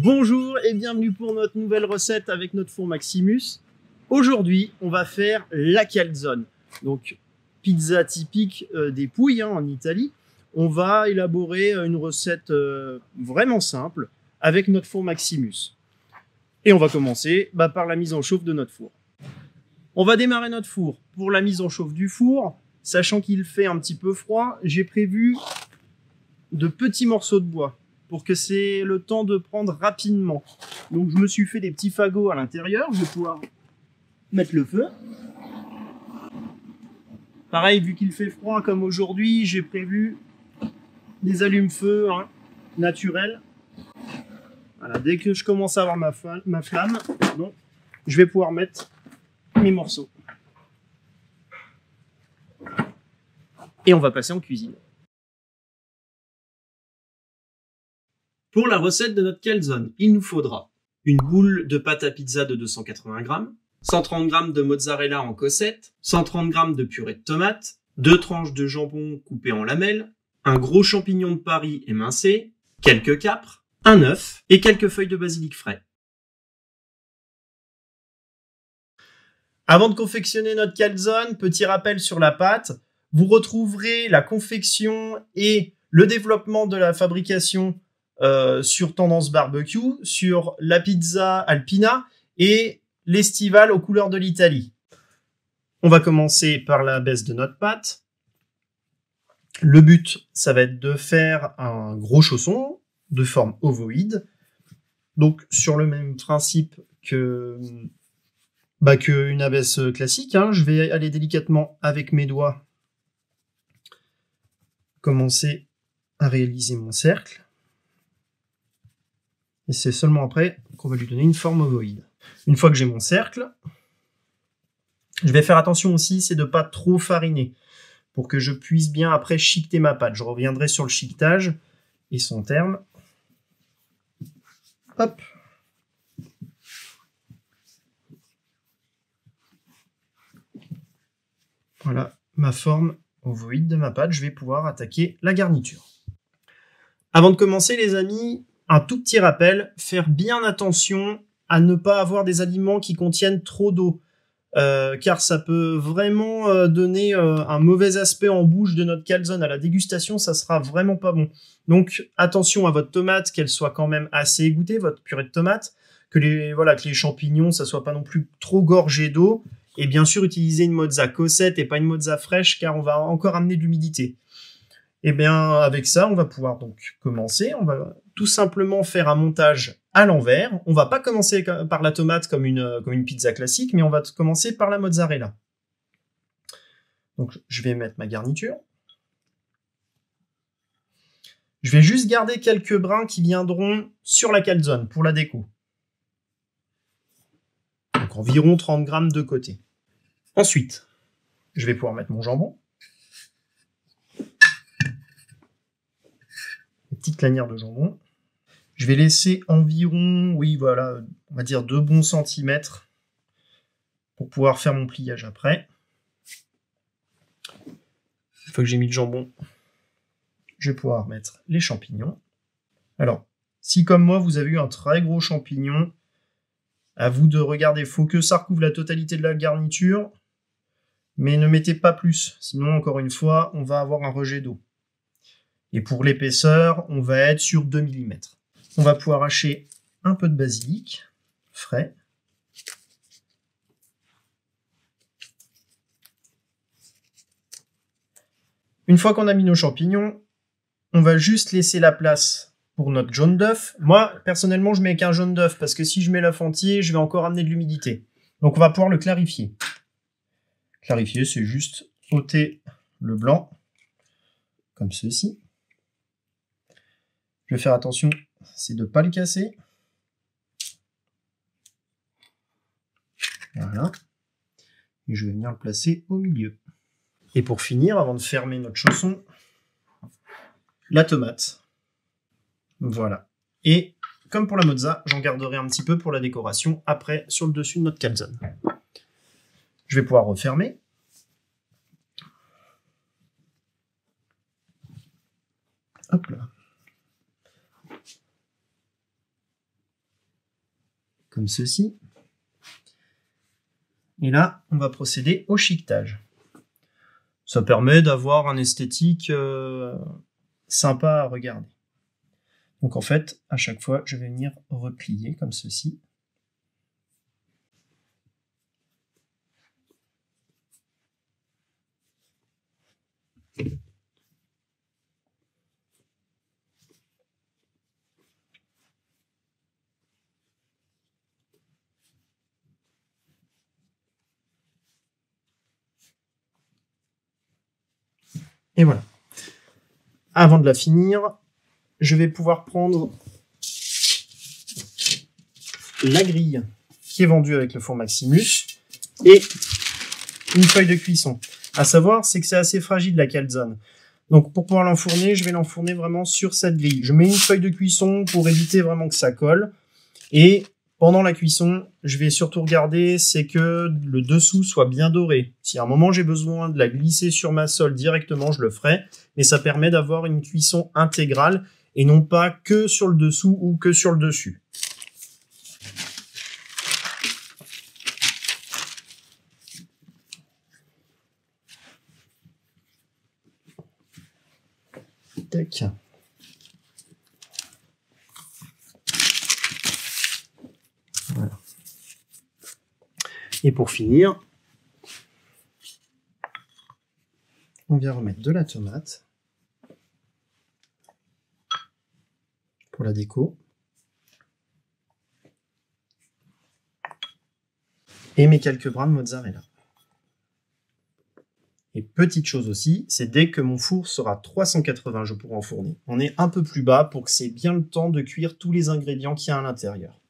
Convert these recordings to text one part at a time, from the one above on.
Bonjour et bienvenue pour notre nouvelle recette avec notre four Maximus. Aujourd'hui, on va faire la calzone. Donc, pizza typique des Pouilles en Italie. On va élaborer une recette vraiment simple avec notre four Maximus. Et on va commencer par la mise en chauffe de notre four. On va démarrer notre four. Pour la mise en chauffe du four, sachant qu'il fait un petit peu froid, j'ai prévu de petits morceaux de bois pour que c'est le temps de prendre rapidement. Donc je me suis fait des petits fagots à l'intérieur, je vais pouvoir mettre le feu. Pareil, vu qu'il fait froid comme aujourd'hui, j'ai prévu des allumes-feu naturels. Voilà, dès que je commence à avoir ma flamme, donc, je vais pouvoir mettre mes morceaux. Et on va passer en cuisine. Pour la recette de notre calzone, il nous faudra une boule de pâte à pizza de 280 g, 130 g de mozzarella en cossette, 130 g de purée de tomates, 2 tranches de jambon coupées en lamelles, un gros champignon de Paris émincé, quelques capres, un œuf et quelques feuilles de basilic frais. Avant de confectionner notre calzone, petit rappel sur la pâte, vous retrouverez la confection et le développement de la fabrication sur Tendance Barbecue, sur la pizza Alpina et l'estivale aux couleurs de l'Italie. On va commencer par la baisse de notre pâte. Le but, ça va être de faire un gros chausson de forme ovoïde. Donc sur le même principe qu'une abaisse classique, je vais aller délicatement avec mes doigts commencer à réaliser mon cercle. Et c'est seulement après qu'on va lui donner une forme ovoïde. Une fois que j'ai mon cercle, je vais faire attention aussi, c'est de ne pas trop fariner pour que je puisse bien après chiqueter ma pâte. Je reviendrai sur le chiquetage et son terme. Hop. Voilà ma forme ovoïde de ma pâte. Je vais pouvoir attaquer la garniture. Avant de commencer, les amis, un tout petit rappel, faire bien attention à ne pas avoir des aliments qui contiennent trop d'eau. Car ça peut vraiment donner un mauvais aspect en bouche de notre calzone. À la dégustation, ça sera vraiment pas bon. Donc attention à votre tomate, qu'elle soit quand même assez égouttée, votre purée de tomate, que les champignons, ça soit pas non plus trop gorgé d'eau. Et bien sûr, utiliser une mozza cossette et pas une mozza fraîche, car on va encore amener de l'humidité. Et bien avec ça, on va pouvoir donc commencer. On va tout simplement faire un montage à l'envers. On va pas commencer par la tomate comme une pizza classique, mais on va commencer par la mozzarella. Donc je vais mettre ma garniture. Je vais juste garder quelques brins qui viendront sur la calzone pour la déco. Donc environ 30 g de côté. Ensuite, je vais pouvoir mettre mon jambon. Une petite lanière de jambon. Je vais laisser environ, on va dire 2 bons centimètres pour pouvoir faire mon pliage après. Une fois que j'ai mis le jambon, je vais pouvoir mettre les champignons. Alors, si comme moi, vous avez eu un très gros champignon, à vous de regarder. Il faut que ça recouvre la totalité de la garniture, mais ne mettez pas plus. Sinon, encore une fois, on va avoir un rejet d'eau. Et pour l'épaisseur, on va être sur 2 mm. On va pouvoir hacher un peu de basilic frais. Une fois qu'on a mis nos champignons, on va juste laisser la place pour notre jaune d'œuf. Moi, personnellement, je mets qu'un jaune d'œuf parce que si je mets l'œuf entier, je vais encore amener de l'humidité. Donc, on va pouvoir le clarifier. Clarifier, c'est juste ôter le blanc, comme ceci. Je vais faire attention, c'est de ne pas le casser. Voilà. Et je vais venir le placer au milieu. Et pour finir, avant de fermer notre chausson, la tomate. Voilà. Et comme pour la mozza, j'en garderai un petit peu pour la décoration après sur le dessus de notre calzone. Je vais pouvoir refermer. Hop là. comme ceci. Et là, on va procéder au chiquetage. Ça permet d'avoir un esthétique sympa à regarder. Donc en fait, à chaque fois, je vais venir replier comme ceci. Et voilà. Avant de la finir, je vais pouvoir prendre la grille qui est vendue avec le four Maximus et une feuille de cuisson. À savoir, c'est que c'est assez fragile la calzone. Donc pour pouvoir l'enfourner, je vais l'enfourner vraiment sur cette grille. Je mets une feuille de cuisson pour éviter vraiment que ça colle. Et pendant la cuisson, je vais surtout regarder, c'est que le dessous soit bien doré. Si à un moment j'ai besoin de la glisser sur ma sole directement, je le ferai. Mais ça permet d'avoir une cuisson intégrale et non pas que sur le dessous ou que sur le dessus. Tac. Voilà. Et pour finir, on vient remettre de la tomate pour la déco. Et mes quelques brins de mozzarella. Et petite chose aussi, c'est dès que mon four sera 380, je pourrai enfourner. On est un peu plus bas pour que c'est bien le temps de cuire tous les ingrédients qu'il y a à l'intérieur.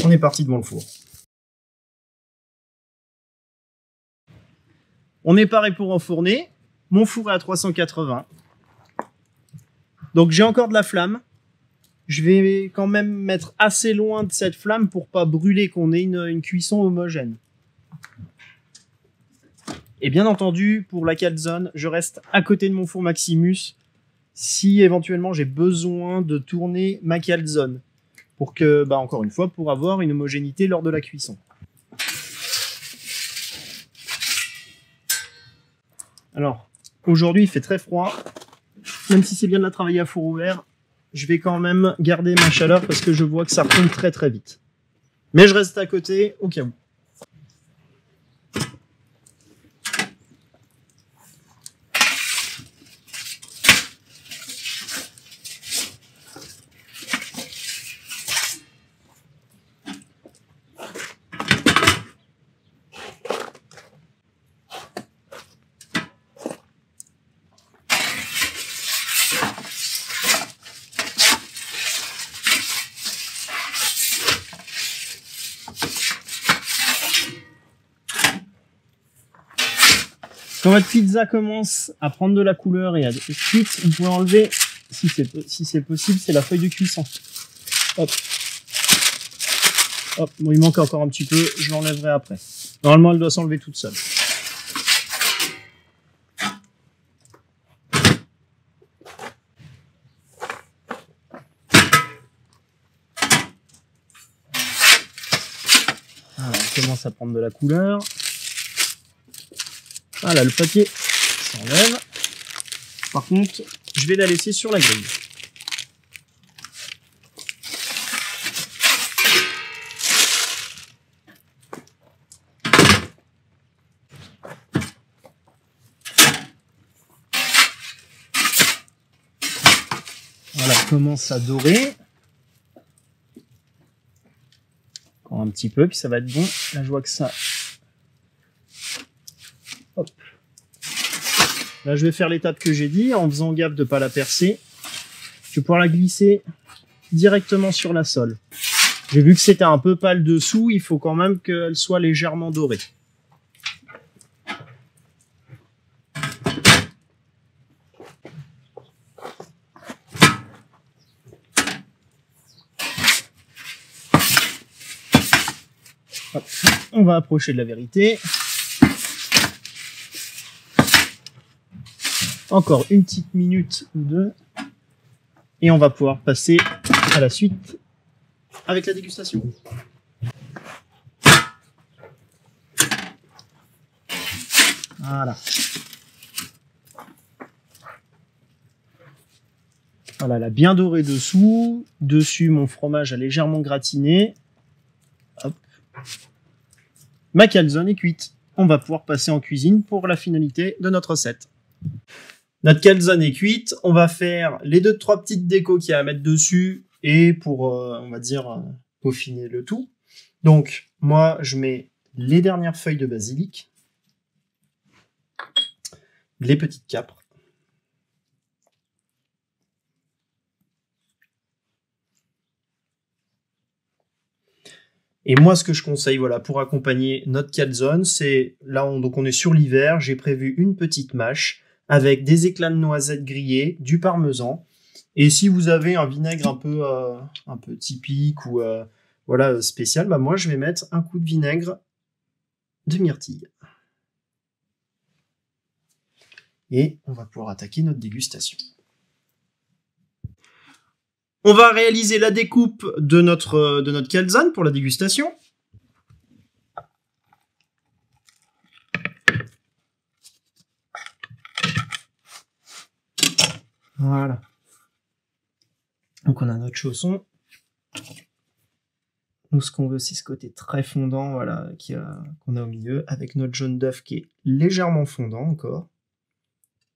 On est parti devant le four. On est paré pour enfourner. Mon four est à 380. Donc j'ai encore de la flamme. Je vais quand même mettre assez loin de cette flamme pour pas brûler, qu'on ait une cuisson homogène. Et bien entendu, pour la calzone, je reste à côté de mon four Maximus si éventuellement j'ai besoin de tourner ma calzone. Pour que, encore une fois, pour avoir une homogénéité lors de la cuisson. Alors, aujourd'hui il fait très froid. Même si c'est bien de la travailler à four ouvert, je vais quand même garder ma chaleur parce que je vois que ça retombe très très vite. Mais je reste à côté au cas où. Quand votre pizza commence à prendre de la couleur et à être cuite, vous pouvez enlever, si c'est possible, c'est la feuille de cuisson. Hop. Hop. Bon, il manque encore un petit peu, je l'enlèverai après. Normalement, elle doit s'enlever toute seule. Alors, on commence à prendre de la couleur. Voilà, le papier s'enlève. Par contre, je vais la laisser sur la grille. Voilà, commence à dorer. Encore un petit peu, puis ça va être bon. Là, je vois que ça... Hop. Là, je vais faire l'étape que j'ai dit, en faisant gaffe de ne pas la percer. Je vais pouvoir la glisser directement sur la sole. J'ai vu que c'était un peu pâle dessous, il faut quand même qu'elle soit légèrement dorée. Hop. On va approcher de la vérité. Encore une petite minute ou deux. Et on va pouvoir passer à la suite avec la dégustation. Voilà. Voilà, elle a bien doré dessous. Dessus, mon fromage a légèrement gratiné. Hop. Ma calzone est cuite. On va pouvoir passer en cuisine pour la finalité de notre recette. Notre calzone est cuite. On va faire les 2-3 petites décos qu'il y a à mettre dessus et pour, on va dire, peaufiner le tout. Donc, moi, je mets les dernières feuilles de basilic, les petites capres, et moi, ce que je conseille, voilà, pour accompagner notre calzone, c'est là, donc on est sur l'hiver. J'ai prévu une petite mâche avec des éclats de noisettes grillés, du parmesan. Et si vous avez un vinaigre un peu typique ou voilà spécial, bah moi je vais mettre un coup de vinaigre de myrtille. Et on va pouvoir attaquer notre dégustation. On va réaliser la découpe de notre calzone pour la dégustation. Voilà. Donc on a notre chausson. Nous, ce qu'on veut, c'est ce côté très fondant, voilà, qu'on a au milieu, avec notre jaune d'œuf qui est légèrement fondant encore.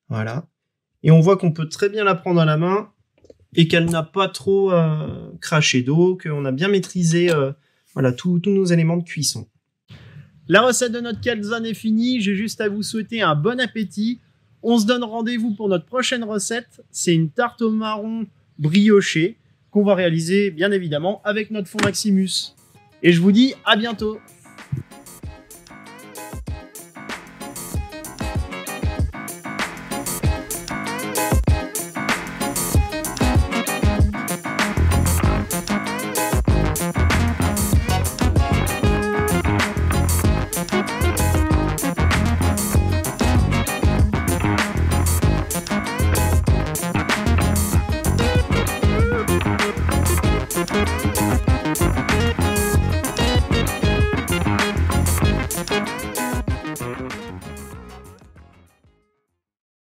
Voilà. Et on voit qu'on peut très bien la prendre à la main et qu'elle n'a pas trop craché d'eau, qu'on a bien maîtrisé voilà, tous nos éléments de cuisson. La recette de notre calzone est finie. J'ai juste à vous souhaiter un bon appétit. On se donne rendez-vous pour notre prochaine recette. C'est une tarte au marron briochée qu'on va réaliser bien évidemment avec notre fond Maximus. Et je vous dis à bientôt.